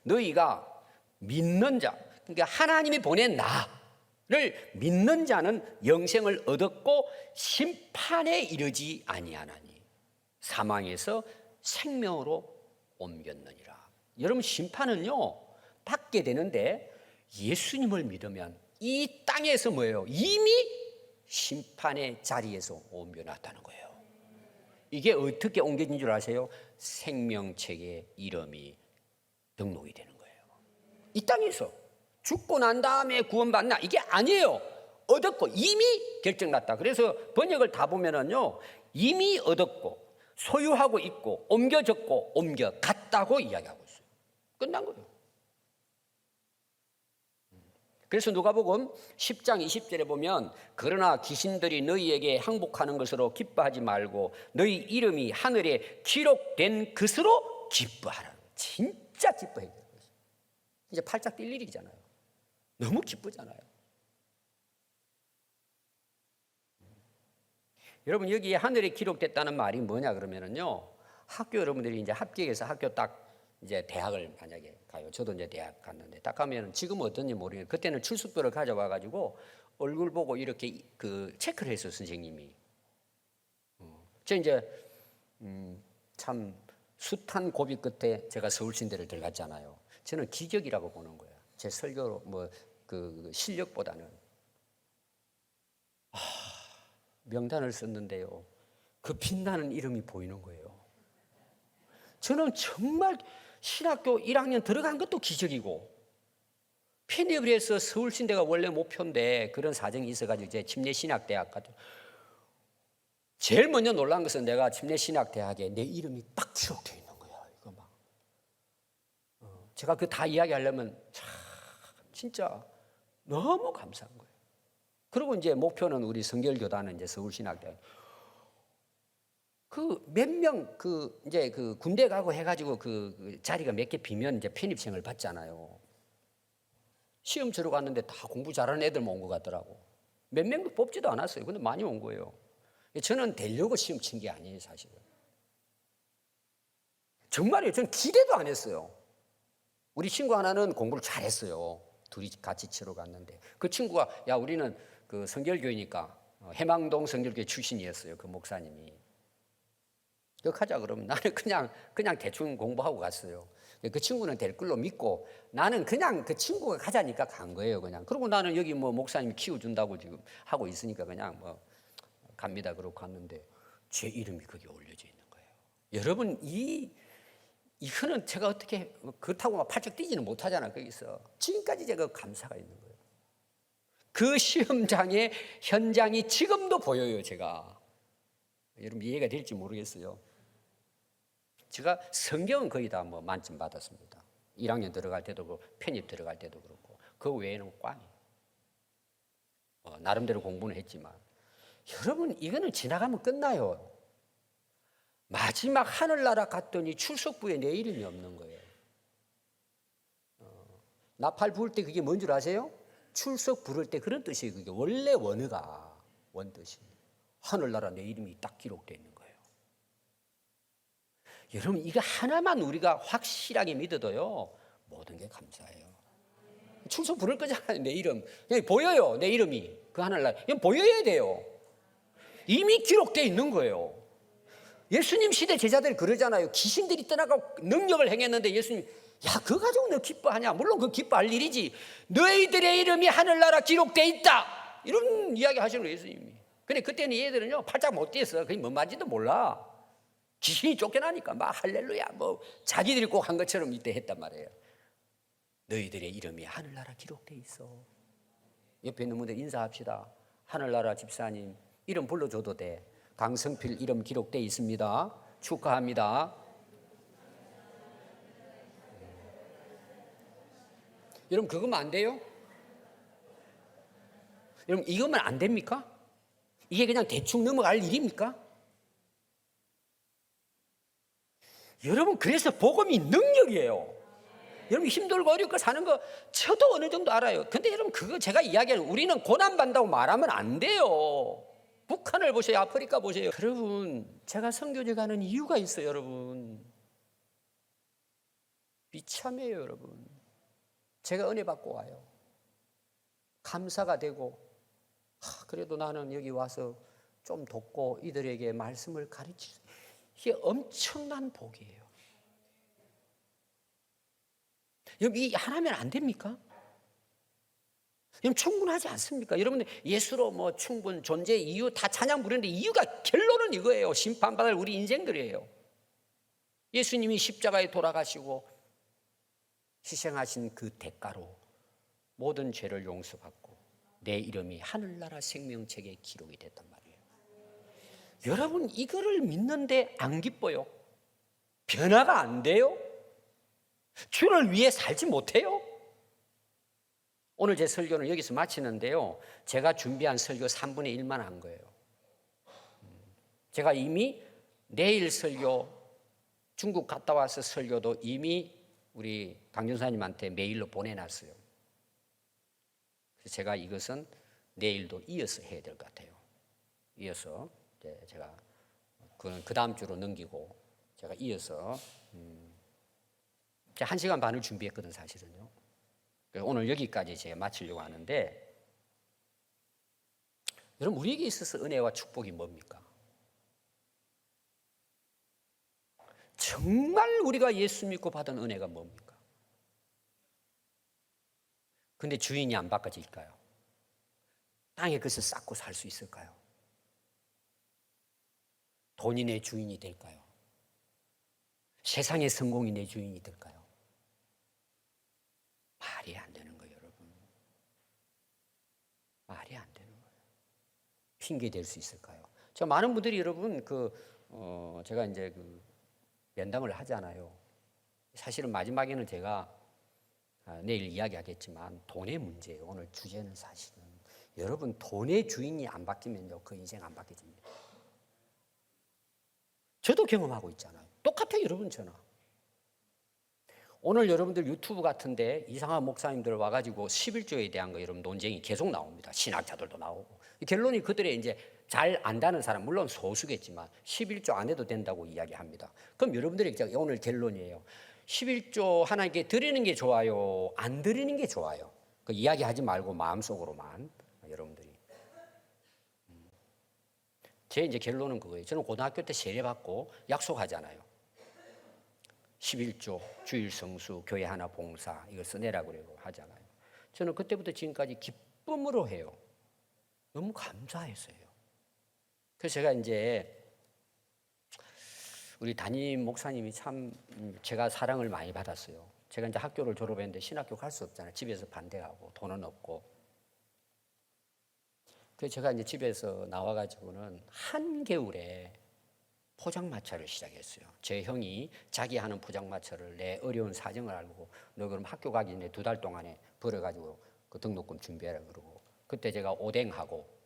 너희가 믿는 자, 그러니까 하나님이 보낸 나를 믿는 자는 영생을 얻었고 심판에 이르지 아니하나니 사망에서 생명으로 옮겼느니라. 여러분 심판은요 받게 되는데 예수님을 믿으면 이 땅에서 뭐예요? 이미 심판의 자리에서 옮겨놨다는 거예요. 이게 어떻게 옮겨진 줄 아세요? 생명책에 이름이 등록이 되는 거예요. 이 땅에서 죽고 난 다음에 구원받나? 이게 아니에요. 얻었고 이미 결정났다. 그래서 번역을 다 보면은요, 이미 얻었고 소유하고 있고 옮겨졌고 옮겨갔다고 이야기하고 있어요. 끝난 거예요. 그래서 누가복음 10장 20절에 보면 그러나 귀신들이 너희에게 항복하는 것으로 기뻐하지 말고 너희 이름이 하늘에 기록된 것으로 기뻐하라. 진짜 기뻐해야 돼요. 이제 팔짝 뛸 일이잖아요. 너무 기쁘잖아요. 여러분 여기 하늘에 기록됐다는 말이 뭐냐 그러면은요, 학교 여러분들이 이제 합격해서 학교 딱 이제 대학을 만약에 가요. 저도 이제 대학 갔는데 딱 가면은 지금 어떤지 모르겠는데 그때는 출석부를 가져와 가지고 얼굴 보고 이렇게 그 체크를 했어요, 선생님이. 저 이제 참 숱한 고비 끝에 제가 서울신대를 들어갔잖아요. 저는 기적이라고 보는 거예요. 제 설교 뭐 그 실력보다는. 명단을 썼는데요, 그 빛나는 이름이 보이는 거예요. 저는 정말 신학교 1학년 들어간 것도 기적이고 편입을 해서 서울신대가 원래 목표인데 그런 사정이 있어가지고 이제 침례신학대학 가도 제일 먼저 놀란 것은 내가 침례신학대학에 내 이름이 딱 기록되어 있는 거야. 이거 막 제가 그 다 이야기하려면 참 진짜 너무 감사한 거예요. 그리고 이제 목표는 우리 성결교단은 이제 서울신학대학 그 몇 명 이제 그 군대 가고 해가지고 그 자리가 몇 개 비면 이제 편입생을 받잖아요. 시험 치러 갔는데 다 공부 잘하는 애들만 온 것 같더라고. 몇 명도 뽑지도 않았어요. 근데 많이 온 거예요. 저는 되려고 시험 친 게 아니에요, 사실은. 정말이에요. 저는 기대도 안 했어요. 우리 친구 하나는 공부를 잘했어요. 둘이 같이 치러 갔는데 그 친구가 야 우리는 그 성결교회니까 해망동 성결교회 출신이었어요. 그 목사님이. 그렇게 하자 그러면 나는 그냥 대충 공부하고 갔어요. 그 친구는 될 걸로 믿고 나는 그냥 그 친구가 가자니까 간 거예요. 그냥. 그리고 나는 여기 뭐 목사님이 키워준다고 지금 하고 있으니까 그냥 뭐 갑니다. 그러고 갔는데 제 이름이 거기에 올려져 있는 거예요. 여러분 이거는 제가 어떻게 그렇다고 막 팔쩍 뛰지는 못하잖아. 거기서 지금까지 제가 감사가 있는 거예요. 그 시험장의 현장이 지금도 보여요. 제가 여러분 이해가 될지 모르겠어요. 제가 성경은 거의 다 뭐 만점 받았습니다. 1학년 들어갈 때도 그렇고 편입 들어갈 때도 그렇고 그 외에는 꽝이에요. 나름대로 공부는 했지만 여러분 이거는 지나가면 끝나요. 마지막 하늘나라 갔더니 출석부에 내 이름이 없는 거예요. 나팔 부을 때 그게 뭔 줄 아세요? 출석 부를 때 그런 뜻이에요. 그게 원래 원어가 원뜻이 하늘나라 내 이름이 딱 기록되어 있는 거예요. 여러분 이거 하나만 우리가 확실하게 믿어도요 모든 게 감사해요. 출석 부를 거잖아요. 내 이름 그냥 보여요. 내 이름이 그 하늘나라 그냥 보여야 돼요. 이미 기록되어 있는 거예요. 예수님 시대 제자들이 그러잖아요. 귀신들이 떠나가고 능력을 행했는데 예수님 야 그거 가지고 너 기뻐하냐. 물론 그 기뻐할 일이지. 너희들의 이름이 하늘나라 기록되어 있다 이런 이야기 하시는 거예요. 예수님이. 근데 그때는 얘들은요 팔짝 못 뛰었어. 그게 뭔 말인지도 몰라. 귀신이 쫓겨나니까 막 할렐루야 뭐 자기들이 꼭 한 것처럼 이때 했단 말이에요. 너희들의 이름이 하늘나라 기록되어 있어. 옆에 있는 분들 인사합시다. 하늘나라 집사님 이름 불러줘도 돼. 강성필 이름 기록되어 있습니다. 축하합니다. 여러분 그거면 안 돼요? 여러분 이거면 안 됩니까? 이게 그냥 대충 넘어갈 일입니까? 여러분 그래서 복음이 능력이에요. 여러분 힘들고 어렵고 사는 거 저도 어느 정도 알아요. 근데 여러분 그거 제가 이야기하는 우리는 고난받는다고 말하면 안 돼요. 북한을 보세요. 아프리카 보세요. 여러분 제가 선교제 가는 이유가 있어요. 여러분 비참해요. 여러분 제가 은혜 받고 와요. 감사가 되고 그래도 나는 여기 와서 좀 돕고 이들에게 말씀을 가르치는 이게 엄청난 복이에요. 여러분 이 하나면 안 됩니까? 여러분 충분하지 않습니까? 여러분들 예수로 뭐 충분 존재 이유 다 찬양 부르는데 이유가 결론은 이거예요. 심판받을 우리 인생들이에요. 예수님이 십자가에 돌아가시고 희생하신 그 대가로 모든 죄를 용서받고 내 이름이 하늘나라 생명책에 기록이 됐단 말이에요. 여러분 이거를 믿는데 안 기뻐요? 변화가 안 돼요? 주를 위해 살지 못해요? 오늘 제 설교는 여기서 마치는데요. 제가 준비한 설교 3분의 1만 한 거예요. 제가 이미 내일 설교 중국 갔다 와서 설교도 이미 우리 강전사님한테 메일로 보내놨어요. 그래서 제가 이것은 내일도 이어서 해야 될 것 같아요. 이어서 제가 그 다음 주로 넘기고 제가 이어서 1시간 반을 준비했거든 사실은요. 오늘 여기까지 제가 마치려고 하는데 여러분 우리에게 있어서 은혜와 축복이 뭡니까? 정말 우리가 예수 믿고 받은 은혜가 뭡니까? 근데 주인이 안 바꿔질까요? 땅에 그것을 쌓고 살 수 있을까요? 돈이 내 주인이 될까요? 세상의 성공이 내 주인이 될까요? 말이 안 되는 거예요, 여러분. 핑계 댈 수 있을까요? 제가 많은 분들이 여러분 제가 이제 면담을 하잖아요. 사실은 마지막에는 제가 내일 이야기하겠지만 돈의 문제예요. 오늘 주제는 사실은 여러분 돈의 주인이 안 바뀌면요 그 인생 안 바뀌집니다. 저도 경험하고 있잖아요. 똑같아요 여러분 저나. 오늘 여러분들 유튜브 같은데 이상한 목사님들 와가지고 11조에 대한 거 여러분 논쟁이 계속 나옵니다. 신학자들도 나오고 결론이 그들의 이제 잘 안다는 사람 물론 소수겠지만 11조 안 해도 된다고 이야기합니다. 그럼 여러분들이 오늘 결론이에요. 11조 하나님께 드리는 게 좋아요? 안 드리는 게 좋아요? 그 이야기하지 말고 마음속으로만 여러분들이. 제 이제 결론은 그거예요. 저는 고등학교 때 세례받고 약속하잖아요. 11조, 주일 성수, 교회 하나 봉사 이걸 써내라고 하잖아요. 저는 그때부터 지금까지 기쁨으로 해요. 너무 감사했어요. 그래서 제가 이제 우리 담임 목사님이 참 제가 사랑을 많이 받았어요. 제가 이제 학교를 졸업했는데 신학교 갈 수 없잖아요. 집에서 반대하고 돈은 없고. 그래서 제가 이제 집에서 나와가지고는 한겨울에 포장마차를 시작했어요. 제 형이 자기 하는 포장마차를 내 어려운 사정을 알고 너 그럼 학교 가기 전에 2달 동안에 벌어가지고 그 등록금 준비하라 그러고 그때 제가 오뎅하고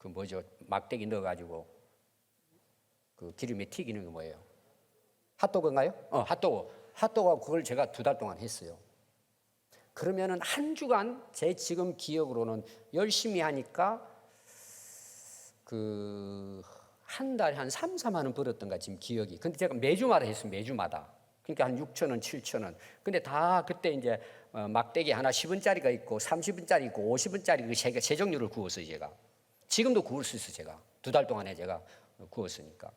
뭐죠 막대기 넣어가지고 그 기름에 튀기는 게 뭐예요? 핫도그인가요? 핫도그 그걸 제가 2달 동안 했어요. 그러면은 한 주간 제 지금 기억으로는 열심히 하니까 한 달에 한 3, 4만 원 벌었던가 지금 기억이. 근데 제가 매주마다 했어요. 매주마다. 그러니까 한 6천 원, 7천 원. 근데 다 그때 이제 막대기 하나 10원짜리가 있고 30원짜리 있고 50원짜리 세 종류를 구웠어요, 제가. 지금도 구울 수 있어요, 제가. 2달 동안에 제가 구웠으니까.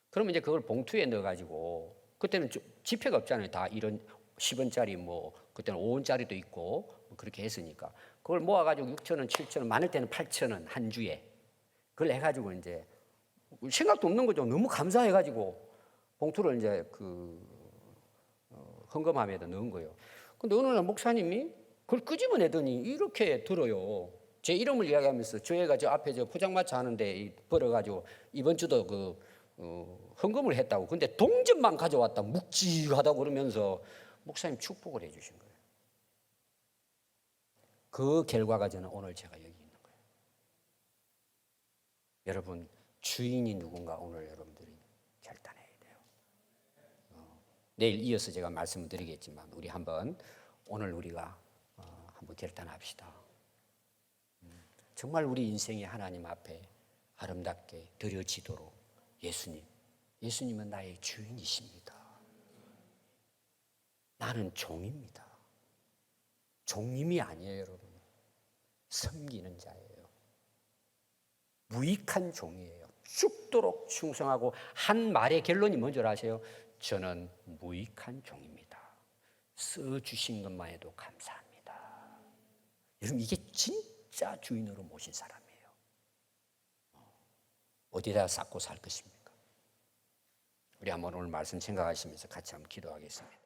그러면 이제 그걸 봉투에 넣어가지고 그때는 지폐가 없잖아요. 다 이런 10원짜리 그때는 5원짜리도 있고 그렇게 했으니까. 그걸 모아가지고 6천 원, 7천 원, 많을 때는 8천 원 한 주에. 그걸 해가지고 이제 생각도 없는 거죠. 너무 감사해가지고 봉투를 이제 헌금함에다 넣은 거예요. 근데 어느 날 목사님이 그걸 끄집어내더니 이렇게 들어요. 제 이름을 이야기하면서 저희가 저 앞에 저 포장마차 하는데 벌어가지고 이번 주도 헌금을 했다고. 근데 동전만 가져왔다 묵직하다고 그러면서 목사님 축복을 해주신 거예요. 그 결과가 저는 오늘 제가 여기 있는 거예요. 여러분 주인이 누군가 오늘 여러분들이 결단해야 돼요. 내일 이어서 제가 말씀을 드리겠지만 우리 오늘 우리가 한번 결단합시다. 정말 우리 인생이 하나님 앞에 아름답게 드려지도록 예수님은 나의 주인이십니다. 나는 종입니다. 종님이 아니에요, 여러분. 섬기는 자예요. 무익한 종이에요. 죽도록 충성하고 한 말의 결론이 뭔지 아세요? 저는 무익한 종입니다. 써주신 것만 해도 감사합니다. 여러분 이게 진짜 주인으로 모신 사람이에요. 어디다 쌓고 살 것입니까? 우리 한번 오늘 말씀 생각하시면서 같이 한번 기도하겠습니다.